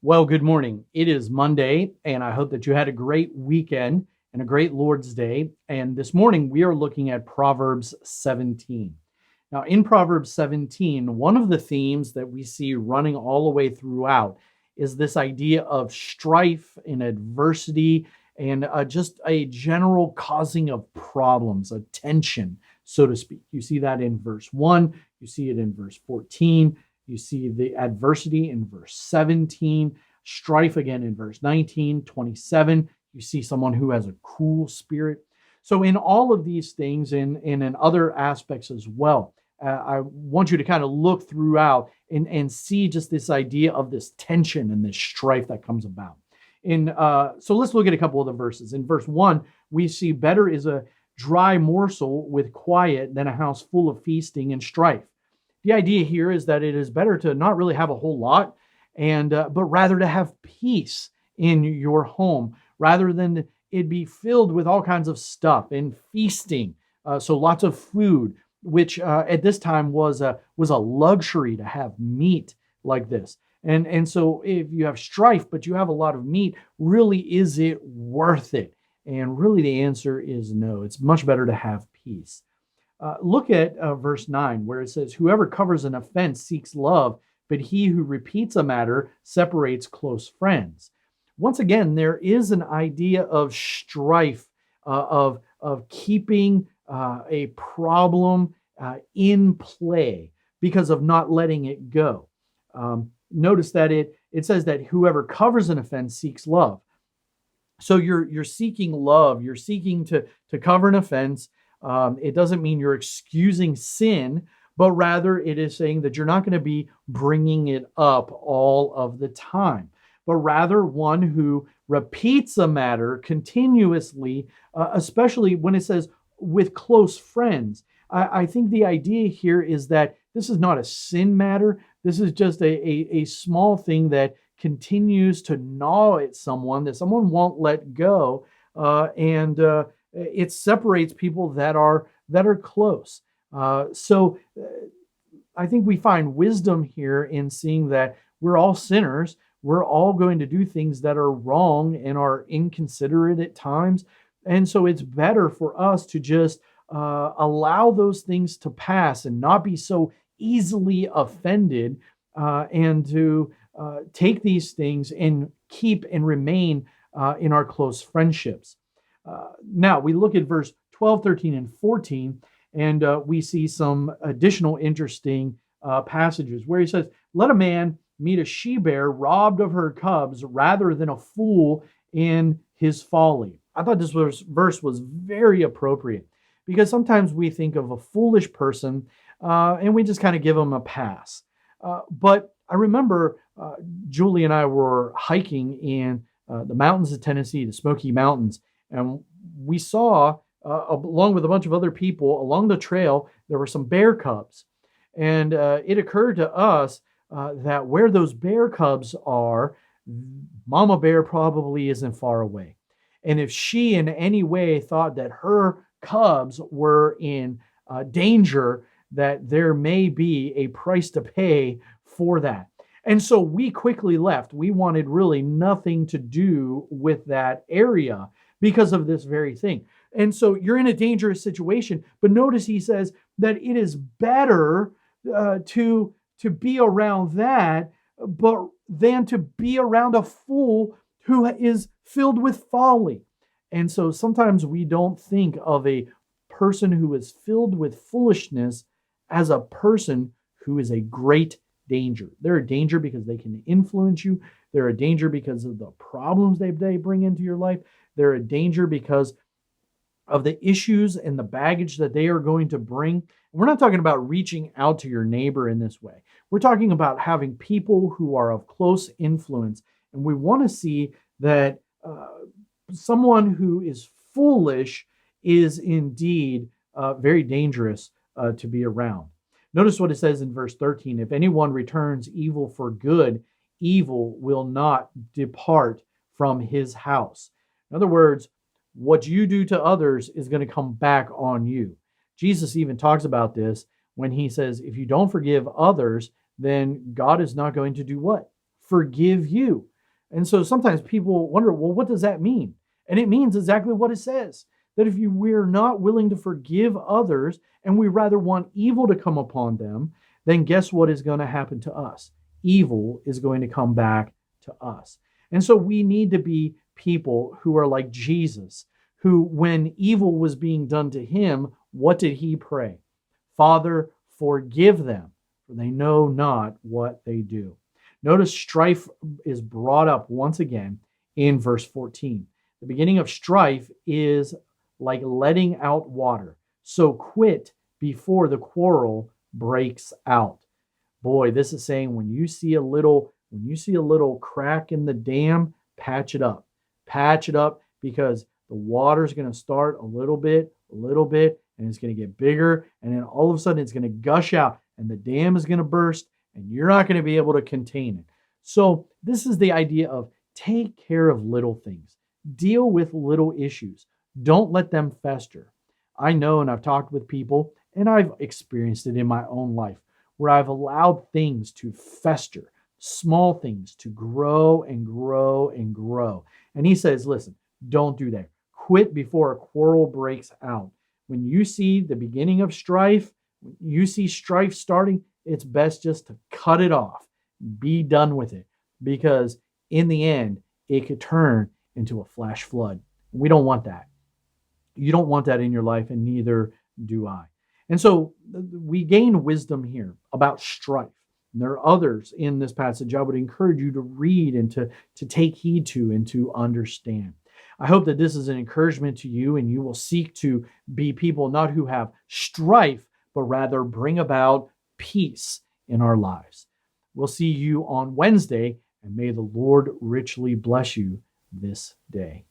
Well, good morning. It is Monday, and I hope that you had a great weekend and a great Lord's Day. And this morning, we are looking at Proverbs 17. Now, in Proverbs 17, one of the themes that we see running all the way throughout is this idea of strife and adversity and just a general causing of problems, a tension, so to speak. You see that in verse 1, you see it in verse 14. You see the adversity in verse 17, strife again in verse 19, 27. You see someone who has a cool spirit. So, in all of these things, and in other aspects as well, I want you to kind of look throughout and see just this idea of this tension and this strife that comes about. So let's look at a couple of the verses. In verse 1, we see better is a dry morsel with quiet than a house full of feasting and strife. The idea here is that it is better to not really have a whole lot, and but rather to have peace in your home, rather than it be filled with all kinds of stuff and feasting. So lots of food, which at this time was a luxury to have meat like this. And so if you have strife, but you have a lot of meat, really is it worth it? And really the answer is no. It's much better to have peace. Look at verse 9, where it says, "Whoever covers an offense seeks love, but he who repeats a matter separates close friends." Once again, there is an idea of strife, of keeping a problem in play because of not letting it go. Notice that it says that whoever covers an offense seeks love. So you're seeking love. You're seeking to cover an offense. It doesn't mean you're excusing sin, but rather it is saying that you're not going to be bringing it up all of the time, but rather one who repeats a matter continuously, especially when it says with close friends. I think the idea here is that this is not a sin matter. This is just a small thing that continues to gnaw at someone that someone won't let go. And it separates people that are close. I think we find wisdom here in seeing that we're all sinners. We're all going to do things that are wrong and are inconsiderate at times. And so it's better for us to just allow those things to pass and not be so easily offended, and to take these things and keep and remain in our close friendships. Now we look at verse 12, 13, and 14, and we see some additional interesting passages where he says, "Let a man meet a she-bear robbed of her cubs rather than a fool in his folly." I thought this verse was very appropriate because sometimes we think of a foolish person and we just kind of give them a pass. But I remember Julie and I were hiking in the mountains of Tennessee, the Smoky Mountains, and we saw, along with a bunch of other people along the trail, there were some bear cubs. And it occurred to us that where those bear cubs are, Mama Bear probably isn't far away. And if she in any way thought that her cubs were in danger, that there may be a price to pay for that. And so we quickly left. We wanted really nothing to do with that area because of this very thing. And so you're in a dangerous situation. But notice he says that it is better to be around that, but than to be around a fool who is filled with folly. And so sometimes we don't think of a person who is filled with foolishness as a person who is a great danger. They're a danger because they can influence you. They're a danger because of the problems they bring into your life. They're a danger because of the issues and the baggage that they are going to bring. We're not talking about reaching out to your neighbor in this way. We're talking about having people who are of close influence. And we want to see that someone who is foolish is indeed very dangerous to be around. Notice what it says in verse 13. "If anyone returns evil for good, evil will not depart from his house." In other words, what you do to others is going to come back on you. Jesus even talks about this when he says, if you don't forgive others, then God is not going to do what? forgive you. And so sometimes people wonder, well, what does that mean? And it means exactly what it says, that if we're not willing to forgive others and we rather want evil to come upon them, then guess what is going to happen to us? Evil is going to come back to us. And so we need to be people who are like Jesus, who, when evil was being done to him, what did he pray? Father, forgive them, for they know not what they do. Notice strife is brought up once again in verse 14. The beginning of strife is like letting out water. So quit before the quarrel breaks out. Boy, this is saying when you see a little crack in the dam, patch it up. Patch it up, because the water's going to start a little bit, and it's going to get bigger, and then all of a sudden it's going to gush out, and the dam is going to burst, and you're not going to be able to contain it. So this is the idea of take care of little things. Deal with little issues. Don't let them fester. I know, and I've talked with people, and I've experienced it in my own life, where I've allowed things to fester, small things to grow and grow and grow. And he says, listen, don't do that. Quit before a quarrel breaks out. When you see the beginning of strife, when you see strife starting, it's best just to cut it off. Be done with it, because in the end, it could turn into a flash flood. We don't want that. You don't want that in your life, and neither do I. And so we gain wisdom here about strife. And there are others in this passage I would encourage you to read and to take heed to and to understand. I hope that this is an encouragement to you, and you will seek to be people not who have strife, but rather bring about peace in our lives. We'll see you on Wednesday, and may the Lord richly bless you this day.